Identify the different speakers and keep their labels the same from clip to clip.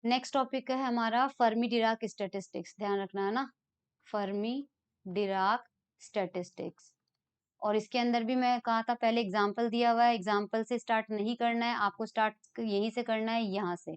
Speaker 1: Next topic है हमारा Fermi Dirac statistics, ध्यान रखना है ना, फर्मी डिराक स्टैटिस्टिक्स। और इसके अंदर भी मैं कहा था पहले एग्जाम्पल दिया हुआ है, एग्जाम्पल से स्टार्ट नहीं करना है आपको, स्टार्ट यहीं से करना है, यहाँ से।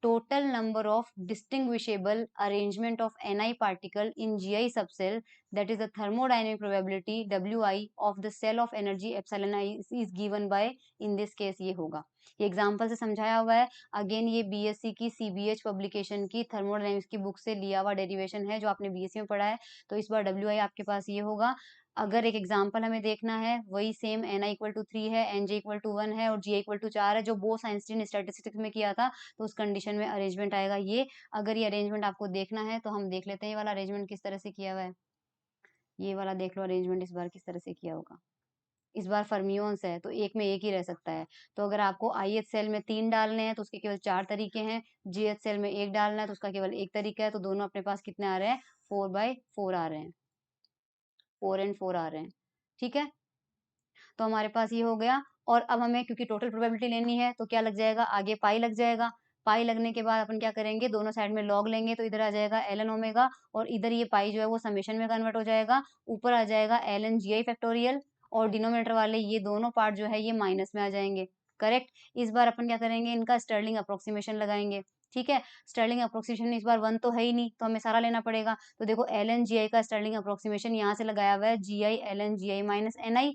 Speaker 1: total number of distinguishable arrangement of Ni particle in Gi subcell, that is the thermodynamic probability Wi of the cell of energy epsilon I is given by, in this case ये होगा, ये example से समझाया हुआ है। Again ये BSc की CBH publication की थर्मोडायनेमिक्स की बुक से लिया हुआ डेरिवेशन है जो आपने बीएससी में पढ़ा है। तो इस बार Wi आपके पास ये होगा। अगर एक एग्जाम्पल हमें देखना है, वही सेम Ni इक्वल टू 3 है, Nj इक्वल टू 1 है और Gi इक्वल टू 4 है, जो बोस-आइंस्टीन स्टैटिस्टिक्स में किया था, तो उस कंडीशन में अरेंजमेंट आएगा ये। अगर ये अरेंजमेंट आपको देखना है तो हम देख लेते हैं ये वाला अरेंजमेंट किस तरह से किया हुआ है। ये वाला देख लो अरेंजमेंट इस बार किस तरह से किया होगा। इस बार फर्मियोन्स है तो एक में एक ही रह सकता है। तो अगर आपको ith सेल में 3 डालने हैं तो उसके केवल 4 तरीके हैं, jth सेल में 1 डालना है तो उसका केवल एक तरीका है। तो दोनों अपने पास कितने आ रहे हैं, 4/4 आ रहे हैं, 4 एंड 4 आ रहे हैं। ठीक है, तो हमारे पास ये हो गया। और अब हमें क्योंकि टोटल प्रोबेबिलिटी लेनी है तो क्या लग जाएगा, आगे पाई लग जाएगा। पाई लगने के बाद अपन क्या करेंगे, दोनों साइड में लॉग लेंगे तो इधर आ जाएगा ln ओमेगा, और इधर ये पाई जो है वो समेशन में कन्वर्ट हो जाएगा, ऊपर आ जाएगा ln gi फैक्टोरियल, और डिनोमिनेटर वाले ये दोनों पार्ट जो है ये माइनस में आ जाएंगे। करेक्ट। इस बार अपन क्या करेंगे, इनका स्टर्लिंग अप्रोक्सीमेशन लगाएंगे। ठीक है, स्टर्लिंग अप्रोक्सीमेशन इस बार 1 तो है ही नहीं तो हमें सारा लेना पड़ेगा। तो देखो ln gi का स्टर्लिंग अप्रोक्सीमेशन यहाँ से लगाया हुआ है, gi ln gi minus ni,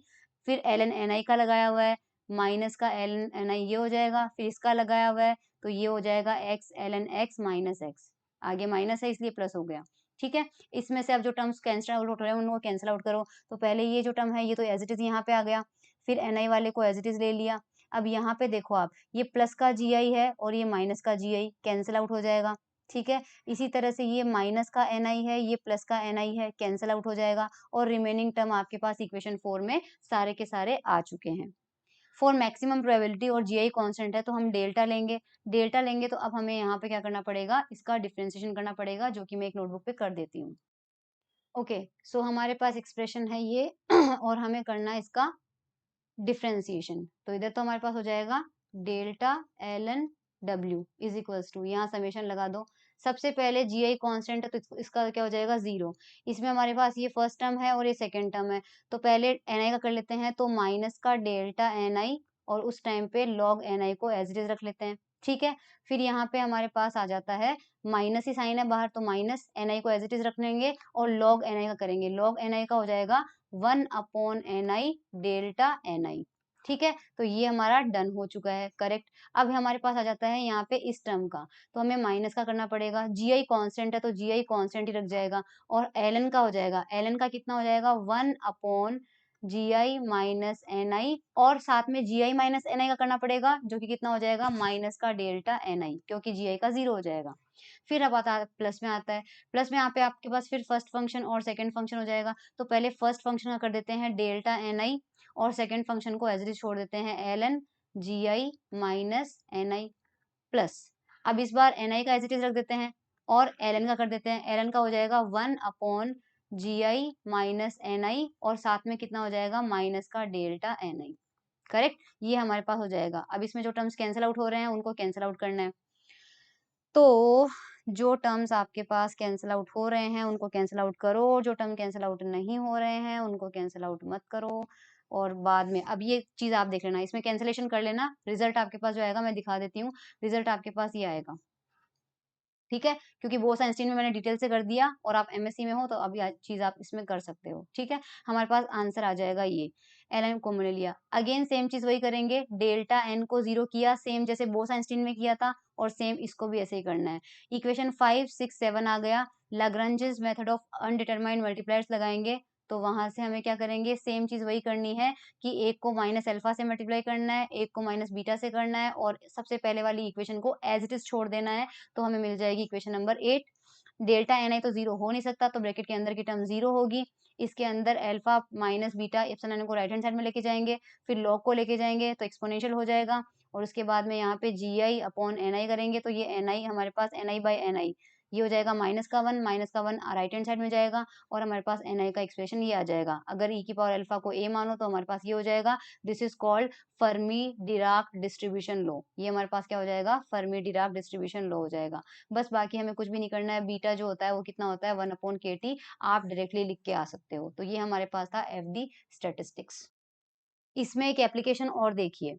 Speaker 1: फिर ln ni का लगाया हुआ है, माइनस का ln ni ये हो जाएगा, फिर इसका लगाया हुआ है तो ये हो जाएगा x ln x minus x, आगे माइनस है इसलिए प्लस हो गया। ठीक है, इसमें से अब जो टर्म्स कैंसिल आउट हो रहे हैं उनको कैंसिल आउट करो। तो पहले ये जो टर्म है ये तो एज इट इज यहाँ पे आ गया, फिर ni वाले को एज इट इज ले लिया। अब यहाँ पे देखो आप, ये प्लस का gi है और ये माइनस का gi कैंसिल आउट हो जाएगा। ठीक है, इसी तरह से ये माइनस का ni है, ये प्लस का ni है, कैंसिल आउट हो जाएगा। और रिमेनिंग टर्म आपके पास इक्वेशन 4 में सारे के सारे आ चुके हैं। फॉर मैक्सिमम प्रोबेबिलिटी और जी आई कॉन्स्टेंट है तो हम डेल्टा लेंगे। डेल्टा लेंगे तो अब हमें यहाँ पे क्या करना पड़ेगा, इसका डिफ्रेंसिएशन करना पड़ेगा, जो कि मैं एक नोटबुक पे कर देती हूँ। ओके, सो हमारे पास एक्सप्रेशन है ये और हमें करना है इसका डिफ्रेंसिएशन। तो इधर तो हमारे पास हो जाएगा delta ln w is equals to, यहाँ समेशन लगा दो। सबसे पहले जी आई कॉन्स्टेंट है तो इसका क्या हो जाएगा, 0। इसमें हमारे पास ये फर्स्ट टर्म है और ये सेकंड टर्म है, तो पहले ni का कर लेते हैं, तो माइनस का डेल्टा ni और उस टाइम पे log ni को एज इट इज रख लेते हैं। ठीक है, फिर यहाँ पे हमारे पास आ जाता है, माइनस ही साइन है बाहर तो माइनस ni को एज इट इज रख लेंगे और log ni का करेंगे, log ni का हो जाएगा 1/ni डेल्टा ni। ठीक है, तो ये हमारा डन हो चुका है। करेक्ट। अब हमारे पास आ जाता है यहाँ पे इस टर्म का, तो हमें माइनस का करना पड़ेगा। जी आई कॉन्स्टेंट है तो जी आई कॉन्स्टेंट ही रख जाएगा, और एल का हो जाएगा, एल का कितना हो जाएगा, 1/gi माइनस एन आई, और साथ में जी आई माइनस एन आई का करना पड़ेगा, जो कि कितना हो जाएगा, माइनस का डेल्टा एन आई, क्योंकि जी आई का 0 हो जाएगा। फिर अब आता है प्लस में, आता है प्लस में, यहाँ पे आपके पास फिर फर्स्ट फंक्शन और सेकंड फंक्शन हो जाएगा। तो पहले फर्स्ट फंक्शन का कर देते हैं डेल्टा एन आई, और सेकंड फंक्शन को एज इट इज छोड़ देते हैं ln gi माइनस एन आई प्लस। अब इस बार एन आई का एज इट इज रख देते हैं और ln का कर देते हैं, ln का हो जाएगा 1/gi माइनस एन आई, और साथ में कितना हो जाएगा, माइनस का डेल्टा एन आई। करेक्ट, ये हमारे पास हो जाएगा। अब इसमें जो टर्म्स कैंसिल आउट हो रहे हैं उनको कैंसिल आउट करना है। तो जो टर्म्स आपके पास कैंसिल आउट हो रहे हैं उनको कैंसिल आउट करो, जो टर्म कैंसिल आउट नहीं हो रहे हैं उनको कैंसिल आउट मत करो। और बाद में अब ये चीज आप देख लेना, इसमें कैंसिलेशन कर लेना, रिजल्ट आपके पास जो आएगा मैं दिखा देती हूँ। रिजल्ट आपके पास ये आएगा। ठीक है, क्योंकि बोस आइंस्टीन में मैंने डिटेल से कर दिया और आप एमएससी में हो तो अभी चीज आप इसमें कर सकते हो। ठीक है, हमारे पास आंसर आ जाएगा ये, एल एन कॉमन ले लिया। अगेन सेम चीज वही करेंगे, डेल्टा एन को 0 किया, सेम जैसे बोस आइंस्टीन में किया था, और सेम इसको भी ऐसे ही करना है। इक्वेशन 5, 6, 7 आ गया। लाग्रांजेस मेथड ऑफ अनडिटरमाइंड मल्टीप्लायर्स लगाएंगे, तो वहां से हमें क्या करेंगे, सेम चीज वही करनी है कि एक को माइनस अल्फा से मल्टीप्लाई करना है, एक को माइनस बीटा से करना है, और सबसे पहले वाली इक्वेशन को एज इट इज छोड़ देना है। तो हमें मिल जाएगी इक्वेशन नंबर 8। डेल्टा एन आई तो 0 हो नहीं सकता, तो ब्रैकेट के अंदर की टर्म 0 होगी। इसके अंदर अल्फा माइनस बीटा एप्सिलॉन को राइट हैंड साइड में लेके जाएंगे, फिर लॉग को लेके जाएंगे तो एक्सपोनेंशियल हो जाएगा, और उसके बाद में यहाँ पे जी आई अपॉन एन आई करेंगे, तो ये एन आई हमारे पास एन आई बाई एन आई, ये हो जाएगा माइनस का वन राइट हैंड साइड में जाएगा और हमारे पास ni का एक्सप्रेशन ये आ जाएगा। अगर e की पावर अल्फा को a मानो तो हमारे पास ये हो जाएगा, this is called Fermi Dirac distribution law. ये हमारे पास क्या हो जाएगा, फर्मी डिराक डिस्ट्रीब्यूशन लॉ हो जाएगा। बस बाकी हमें कुछ भी नहीं करना है, बीटा जो होता है वो कितना होता है 1/kT, आप डायरेक्टली लिख के आ सकते हो। तो ये हमारे पास था एफडी स्टैटिस्टिक्स। इसमें एक एप्लीकेशन और देखिए,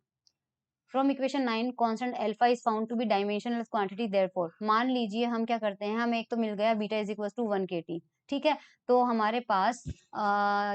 Speaker 1: from equation 9 constant alpha is found to be dimensionless quantity, therefore मान लीजिए हम क्या करते हैं, हमें एक तो मिल गया beta is equal to 1 kT, ठीक है। तो हमारे पास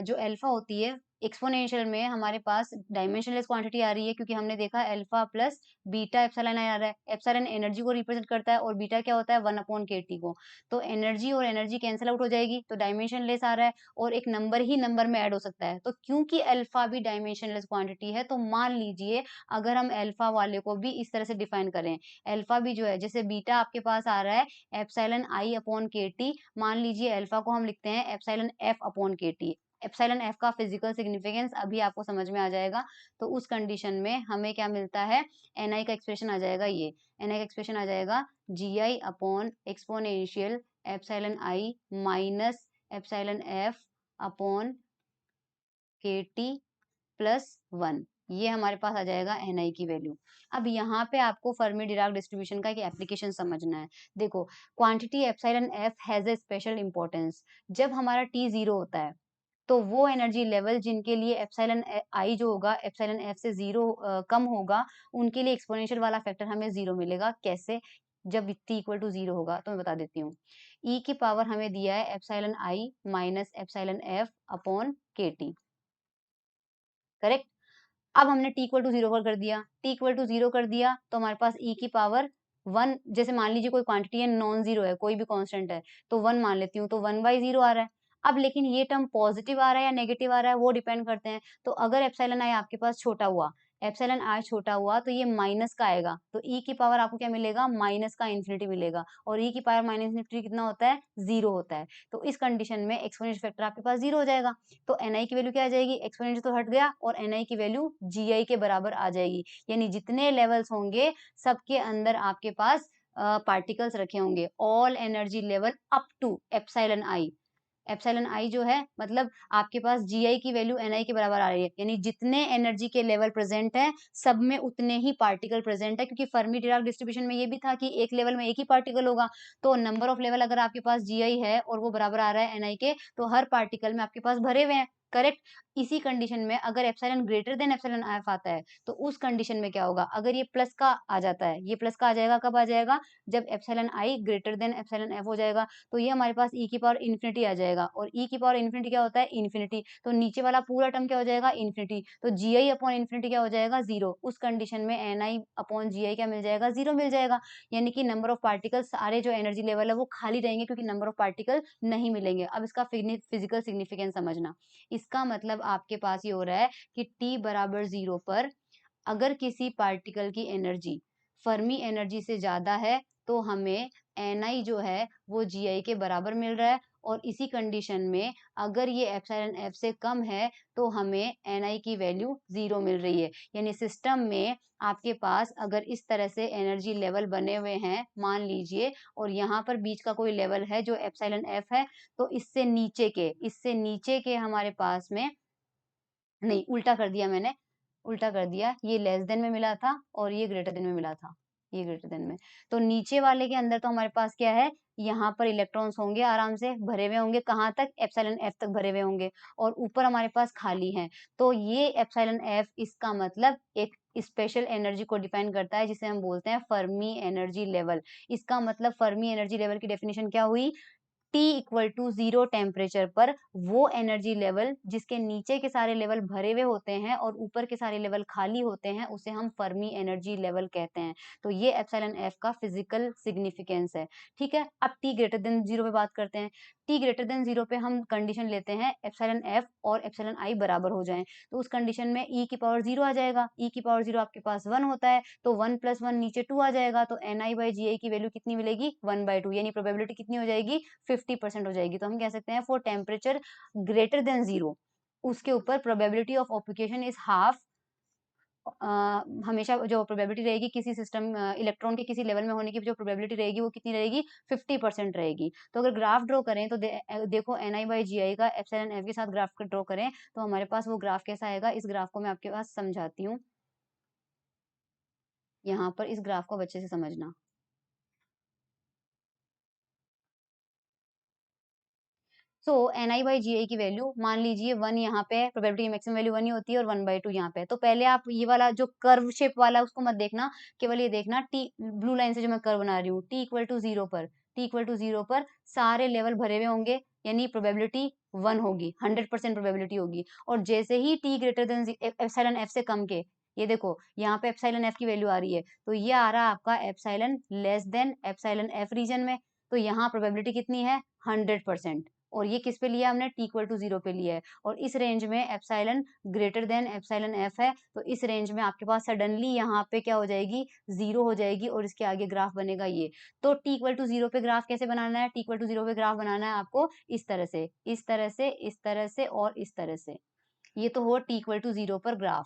Speaker 1: जो अल्फा होती है एक्सपोनेंशियल में हमारे पास डायमेंशनलेस क्वांटिटी आ रही है, क्योंकि हमने देखा अल्फा प्लस बीटा एप्सिलॉन आ रहा है। एप्सिलॉन एनर्जी को रिप्रेजेंट करता है और बीटा क्या होता है 1/kT को। तो एनर्जी और एनर्जी कैंसिल आउट हो जाएगी, तो डायमेंशनलेस आ रहा है और एक नंबर ही नंबर में ऐड हो सकता है। तो क्योंकि अल्फा भी डायमेंशनलेस क्वांटिटी है, तो मान लीजिए अगर हम अल्फा वाले को भी इस तरह से डिफाइन करें, अल्फा भी जो है जैसे बीटा आपके पास आ रहा है एप्सिलॉन आई अपॉन केटी, मान लीजिए अल्फा को हम लिखते हैं एप्सिलॉन एफ अपॉन केटी। एप्सिलॉन एफ का फिजिकल सिग्निफिकेंस अभी आपको समझ में आ जाएगा। तो उस कंडीशन में हमें क्या मिलता है, एन का एक्सप्रेशन आ जाएगा, ये एन का एक्सप्रेशन आ जाएगा जी आई upon exponential epsilon i minus epsilon F upon के टी प्लस 1। ये हमारे पास आ जाएगा ni की वैल्यू। अब यहाँ पे आपको फर्मी डिराक डिस्ट्रीब्यूशन का एक एप्लीकेशन समझना है। देखो, quantity epsilon F has a special importance. जब हमारा t 0 होता है तो वो एनर्जी लेवल जिनके लिए एप्सिलॉन आई जो होगा एप्सिलॉन एफ से 0 कम होगा, उनके लिए एक्सपोनेंशियल वाला फैक्टर हमें 0 मिलेगा। कैसे, जब t इक्वल टू 0 होगा, तो मैं बता देती हूँ। e की पावर हमें दिया है epsilon i minus epsilon F upon के टी, करेक्ट। अब हमने t इक्वल टू 0 कर दिया, t इक्वल टू 0 कर दिया तो हमारे पास e की पावर 1, जैसे मान लीजिए कोई क्वांटिटी है नॉन जीरो है, कोई भी कांस्टेंट है, तो 1 मान लेती हूँ, तो 1/0 आ रहा है। अब लेकिन ये टर्म पॉजिटिव आ रहा है या नेगेटिव आ रहा है वो डिपेंड करते हैं। तो अगर एप्सिलॉन आई आपके पास छोटा हुआ, एप्सिलॉन आई छोटा हुआ तो ये माइनस का आएगा, तो e की पावर आपको क्या मिलेगा, माइनस का इन्फिनिटी मिलेगा। और e की पावर माइनस इन्फिनिटी कितना होता है, 0 होता है। तो इस कंडीशन में एक्सपोनेंशियल फैक्टर आपके पास 0 हो जाएगा। तो ni की वैल्यू क्या आ जाएगी, एक्सपोनेंशियल तो हट गया और ni की वैल्यू gi के बराबर आ जाएगी। यानी जितने लेवल्स होंगे सबके अंदर आपके पास पार्टिकल्स रखे होंगे, all energy level up to epsilon I. Epsilon I जो है मतलब आपके पास जी की वैल्यू एन के बराबर आ रही है, यानी जितने एनर्जी के लेवल प्रेजेंट है सब में उतने ही पार्टिकल प्रेजेंट है। क्योंकि फर्मी डिराक डिस्ट्रीब्यूशन में ये भी था कि एक लेवल में एक ही पार्टिकल होगा, तो नंबर ऑफ लेवल अगर आपके पास जी है और वो बराबर आ रहा है एन के, तो हर पार्टिकल में आपके पास भरे हुए हैं, करेक्ट। इसी कंडीशन में अगर epsilon greater than epsilon F आता है तो उस कंडीशन में क्या होगा, अगर ये प्लस का आ जाता है, ये प्लस का आ जाएगा, कब आ जाएगा, जब epsilon i greater than epsilon F हो जाएगा, तो ये हमारे पास e की पावर इन्फिनिटी आ जाएगा। और e की पावर इन्फिनिटी क्या होता है, इन्फिनिटी, तो नीचे वाला पूरा टर्म क्या हो जाएगा, इन्फिनिटी। तो जी आई अपॉन इन्फिनिटी क्या हो जाएगा, 0। उस कंडीशन में एन आई अपॉन जी आई क्या मिल जाएगा, 0 मिल जाएगा। यानी कि नंबर ऑफ पार्टिकल सारे जो एनर्जी लेवल है वो खाली रहेंगे, क्योंकि नंबर ऑफ पार्टिकल नहीं मिलेंगे। अब इसका फिजिकल सिग्निफिकेंस समझना, इसका मतलब आपके पास ये हो रहा है कि t बराबर 0 पर अगर किसी पार्टिकल की एनर्जी फर्मी एनर्जी से ज्यादा है तो हमें ni जो है वो gi के बराबर मिल रहा है। और इसी कंडीशन में अगर ये एप्सिलॉन एफ से कम है तो हमें ni की वैल्यू 0 मिल रही है। यानी सिस्टम में आपके पास अगर इस तरह से एनर्जी लेवल बने हुए हैं मान लीजिए, और यहाँ पर बीच का कोई लेवल है जो एप्सिलॉन एफ है, तो इससे नीचे के हमारे पास में, नहीं उल्टा कर दिया मैंने, उल्टा कर दिया, ये लेस देन में मिला था और ये ग्रेटर देन में मिला था, ये ग्रेटर देन में। तो नीचे वाले के अंदर तो हमारे पास क्या है, यहाँ पर इलेक्ट्रॉन्स होंगे आराम से भरे हुए होंगे, कहाँ तक, एप्सिलॉन एफ तक भरे हुए होंगे, और ऊपर हमारे पास खाली है। तो ये एप्सिलॉन एफ इसका मतलब एक स्पेशल एनर्जी को डिफाइन करता है जिसे हम बोलते हैं फर्मी एनर्जी लेवल। इसका मतलब फर्मी एनर्जी लेवल की डेफिनेशन क्या हुई, T इक्वल टू 0 टेम्परेचर पर वो एनर्जी लेवल जिसके नीचे के सारे लेवल भरे हुए होते हैं और ऊपर के सारे लेवल खाली होते हैं, उसे हम फर्मी एनर्जी लेवल कहते हैं। तो ये एप्सिलॉन एफ का फिजिकल सिग्निफिकेंस है, ठीक है। अब T ग्रेटर देन 0 पे बात करते हैं। T ग्रेटर देन 0 पे हम कंडीशन लेते हैं एप्सिलॉन एफ और एप्सिलॉन आई बराबर हो जाएं, तो उस कंडीशन में e की पावर 0 आ जाएगा। e की पावर 0 आपके पास 1 होता है, तो 1 + 1 नीचे 2 आ जाएगा, तो ni/gi की वैल्यू कितनी मिलेगी, 1/2, यानी प्रोबेबिलिटी कितनी हो जाएगी, 50% हो जाएगी। तो हम कह सकते हैं फॉर टेम्परेचर ग्रेटर देन 0 उसके ऊपर probability of application is half हमेशा जो प्रोबेबिलिटी रहेगी किसी सिस्टम इलेक्ट्रॉन के किसी लेवल में होने की जो प्रोबेबिलिटी रहेगी वो कितनी रहेगी 50% रहेगी। तो अगर ग्राफ ड्रॉ करें तो देखो NI/GI का एप्सिलॉन एफ के साथ ग्राफ ड्रॉ करें तो हमारे पास वो ग्राफ कैसा आएगा। इस ग्राफ को मैं आपके पास समझाती हूँ। यहाँ पर इस ग्राफ को अच्छे से समझना। सो NI/GI की वैल्यू मान लीजिए 1 यहाँ पे है, प्रोबेबिलिटी की मैक्सिमम वैल्यू 1 ही होती है और 1/2 यहाँ पे है। तो पहले आप ये वाला जो कर्व शेप वाला उसको मत देखना, केवल ये देखना टी ब्लू लाइन से जो मैं कर्व बना रही हूँ t = 0 पर सारे लेवल भरे हुए होंगे, यानी प्रोबेबिलिटी 1 होगी, 100% प्रोबेबिलिटी होगी। और जैसे ही t greater than epsilon F से कम के, ये देखो यहाँ पे एप्सिलॉन एफ की वैल्यू आ रही है, तो ये आ रहा है आपका epsilon less than epsilon F region में। तो यहाँ प्रोबेबिलिटी कितनी है 100%। और ये किस पे लिया हमने t = 0 पे लिया है। और इस रेंज में epsilon greater than epsilon F है, तो इस रेंज में आपके पास सडनली यहाँ पे क्या हो जाएगी 0 हो जाएगी और इसके आगे ग्राफ बनेगा ये। तो t = 0 पे ग्राफ कैसे बनाना है, t = 0 पे ग्राफ बनाना है आपको इस तरह से, इस तरह से, इस तरह से और इस तरह से। ये तो हुआ t = 0 पर ग्राफ।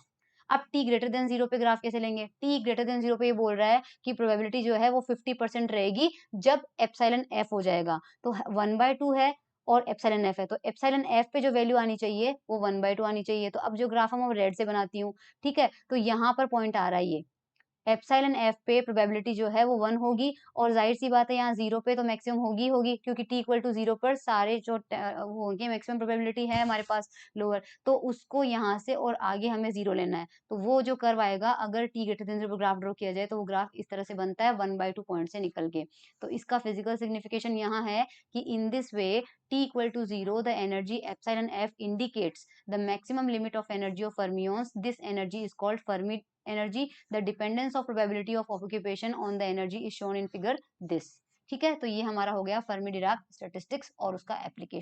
Speaker 1: अब t > 0 पे ग्राफ कैसे लेंगे, t > 0 पे ये बोल रहा है कि प्रोबेबिलिटी जो है वो 50% रहेगी जब एप्सिलॉन एफ हो जाएगा। तो 1/2 है और एप्सिलॉन एफ है, तो एप्सिलॉन एफ पे जो वैल्यू आनी चाहिए वो 1/2 आनी चाहिए। तो अब जो ग्राफ है मैं रेड से बनाती हूँ, ठीक है। तो यहाँ पर पॉइंट आ रहा है ये एप्सिलॉन एफ पे प्रोबेबिलिटी जो है वो 1 होगी और ज़ाहिर-सी बात है यहाँ 0 पे तो मैक्सिमम होगी ही होगी, क्योंकि t = 0 पर सारे जो वो होंगे मैक्सिमम प्रोबेबिलिटी है हमारे पास लोअर, तो उसको यहाँ से और आगे हमें 0 लेना है। तो वो जो कर्व आएगा अगर t > 0 पर ग्राफ ड्रॉ किया जाए तो वो ग्राफ इस तरह से बनता है 1/2 पॉइंट से निकल के। तो इसका फिजिकल सिग्निफिकेशन यहाँ है कि in this way t = 0 the energy epsilon f indicates the maximum limit of energy of fermions. This energy is called Fermi energy. The dependence of probability of occupation on the energy is shown in figure this. ठीक है, तो ये हमारा हो गया Fermi Dirac statistics और उसका application.